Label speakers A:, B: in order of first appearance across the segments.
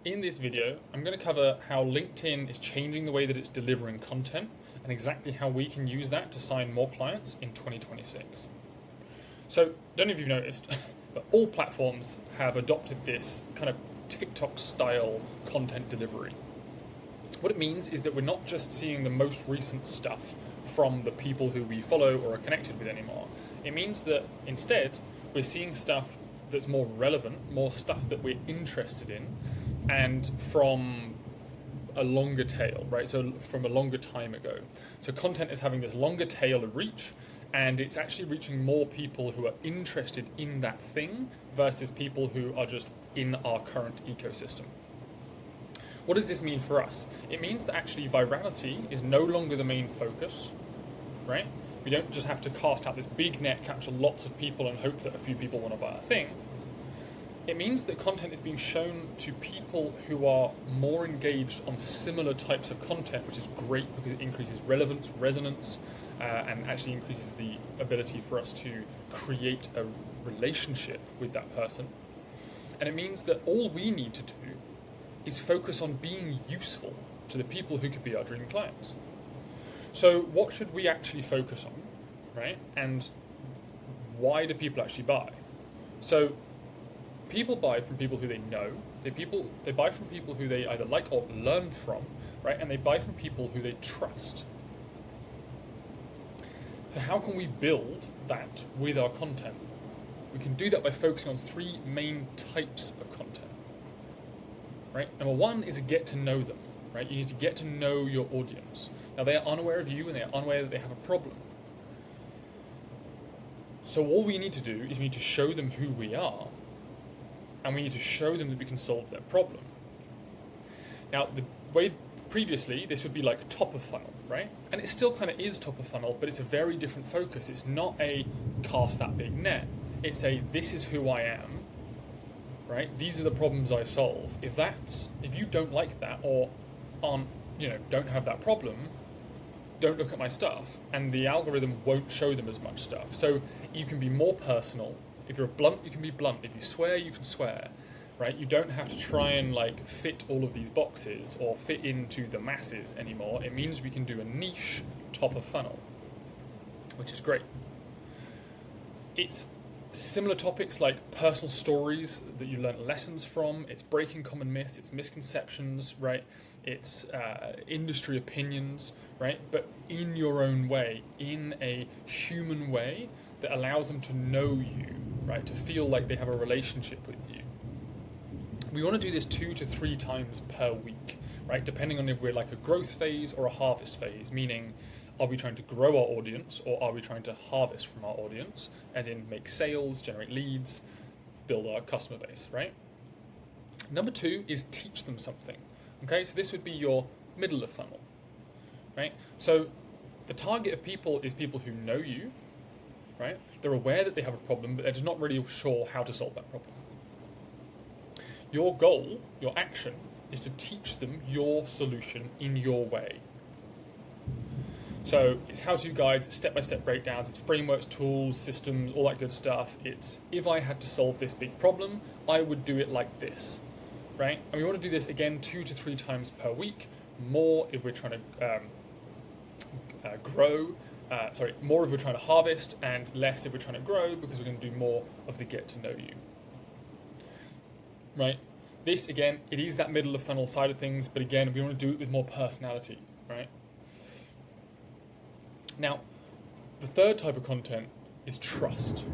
A: In this video, I'm going to cover how LinkedIn is changing the way that it's delivering content and exactly how we can use that to sign more clients in 2026. So, don't know if you've noticed, but all platforms have adopted this kind of TikTok style content delivery. What it means is that we're not just seeing the most recent stuff from the people who we follow or are connected with anymore. It means that instead, we're seeing stuff that's more relevant, more stuff that we're interested in, and from a longer tail, right? So from a longer time ago. So content is having this longer tail of reach, and it's actually reaching more people who are interested in that thing versus people who are just in our current ecosystem. What does this mean for us? It means that actually virality is no longer the main focus, right? We don't just have to cast out this big net, capture lots of people and hope that a few people want to buy our thing. It means that content is being shown to people who are more engaged on similar types of content, which is great because it increases relevance, resonance, and actually increases the ability for us to create a relationship with that person. And it means that all we need to do is focus on being useful to the people who could be our dream clients. So what should we actually focus on, right? And why do people actually buy? So people buy from people who they know. They buy from people who they either like or learn from, right? And they buy from people who they trust. So how can we build that with our content? We can do that by focusing on three main types of content. Right? Number one is get to know them, right? You need to get to know your audience. Now they are unaware of you and they are unaware that they have a problem. So all we need to do is we need to show them who we are, and we need to show them that we can solve their problem. Now the way previously this would be like top of funnel, right? And it still kind of is top of funnel, but it's a very different focus. It's not a cast that big net. It's a this is who I am. Right? These are the problems I solve. If you don't like that or don't have that problem, don't look at my stuff, and the algorithm won't show them as much stuff. So you can be more personal. If you're blunt, you can be blunt. If you swear, you can swear. Right? You don't have to try and fit all of these boxes or fit into the masses anymore. It means we can do a niche top of funnel, which is great. It's similar topics like personal stories that you learn lessons from, it's breaking common myths, it's misconceptions, right? It's industry opinions, right? But in your own way, in a human way that allows them to know you, right? To feel like they have a relationship with you. We want to do this 2 to 3 times per week, right? Depending on if we're like a growth phase or a harvest phase, meaning are we trying to grow our audience or are we trying to harvest from our audience, as in make sales, generate leads, build our customer base, right? Number 2 is teach them something, okay? So this would be your middle of funnel, right? So the target of people is people who know you, right? They're aware that they have a problem, but they're just not really sure how to solve that problem. Your goal, your action, is to teach them your solution in your way. So it's how-to guides, step-by-step breakdowns, it's frameworks, tools, systems, all that good stuff. It's, if I had to solve this big problem, I would do it like this, right? And we want to do this, again, 2 to 3 times per week, more if we're trying to more if we're trying to harvest, and less if we're trying to grow, because we're going to do more of the get to know you, right? This, again, it is that middle of funnel side of things, but again, we want to do it with more personality, right? Now, the third type of content is trust.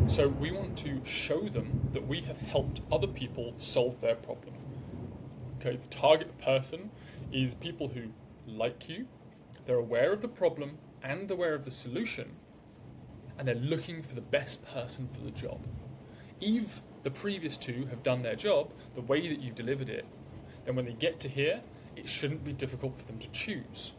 A: So we want to show them that we have helped other people solve their problem. Okay, the target person is people who like you, they're aware of the problem and aware of the solution, and they're looking for the best person for the job. If the previous 2 have done their job the way that you delivered it, then when they get to here, it shouldn't be difficult for them to choose.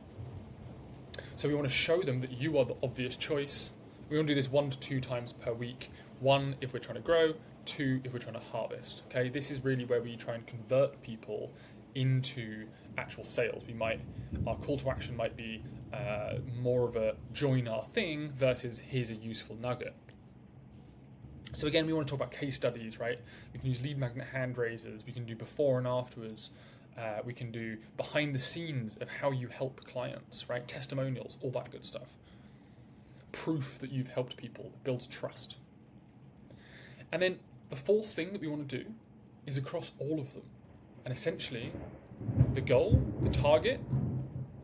A: So we want to show them that you are the obvious choice. We want to do this 1 to 2 times per week. 1 if we're trying to grow, 2 if we're trying to harvest. Okay, this is really where we try and convert people into actual sales. Our call to action might be more of a join our thing versus here's a useful nugget. So again, we want to talk about case studies, right? We can use lead magnet hand raisers. We can do before and afterwards. We can do behind the scenes of how you help clients, right? Testimonials, all that good stuff. Proof that you've helped people, that builds trust. And then the fourth thing that we want to do is across all of them. And essentially, the goal, the target,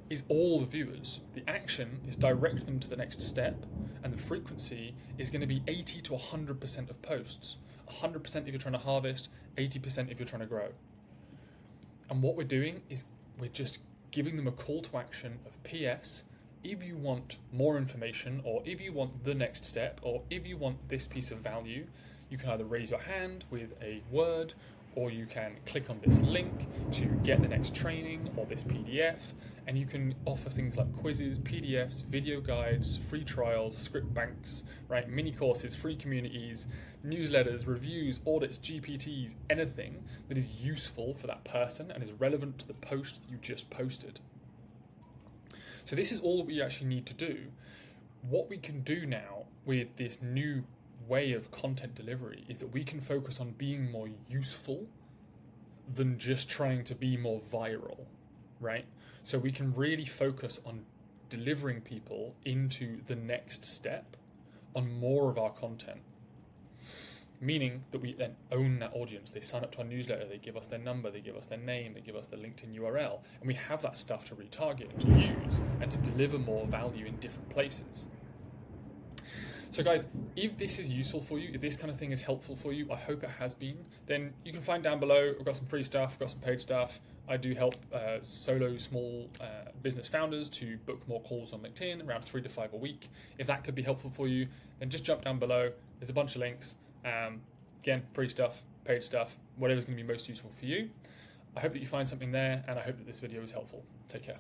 A: is all the viewers. The action is direct them to the next step, and the frequency is going to be 80 to 100% of posts. 100% if you're trying to harvest, 80% if you're trying to grow. And what we're doing is we're just giving them a call to action of PS, if you want more information, or if you want the next step, or if you want this piece of value, you can either raise your hand with a word, or you can click on this link to get the next training or this PDF, and you can offer things like quizzes, PDFs, video guides, free trials, script banks, right? Mini courses, free communities, newsletters, reviews, audits, GPTs, anything that is useful for that person and is relevant to the post that you just posted. So this is all that we actually need to do. What we can do now with this new way of content delivery is that we can focus on being more useful than just trying to be more viral, right? So we can really focus on delivering people into the next step on more of our content, meaning that we then own that audience. They sign up to our newsletter, they give us their number, they give us their name, they give us their LinkedIn URL, and we have that stuff to retarget and to use and to deliver more value in different places. So guys, if this is useful for you, if this kind of thing is helpful for you, I hope it has been, then you can find down below, I've got some free stuff, I've got some paid stuff. I do help solo small business founders to book more calls on LinkedIn, around 3 to 5 a week. If that could be helpful for you, then just jump down below. There's a bunch of links. Again, free stuff, paid stuff, whatever's going to be most useful for you. I hope that you find something there, and I hope that this video was helpful. Take care.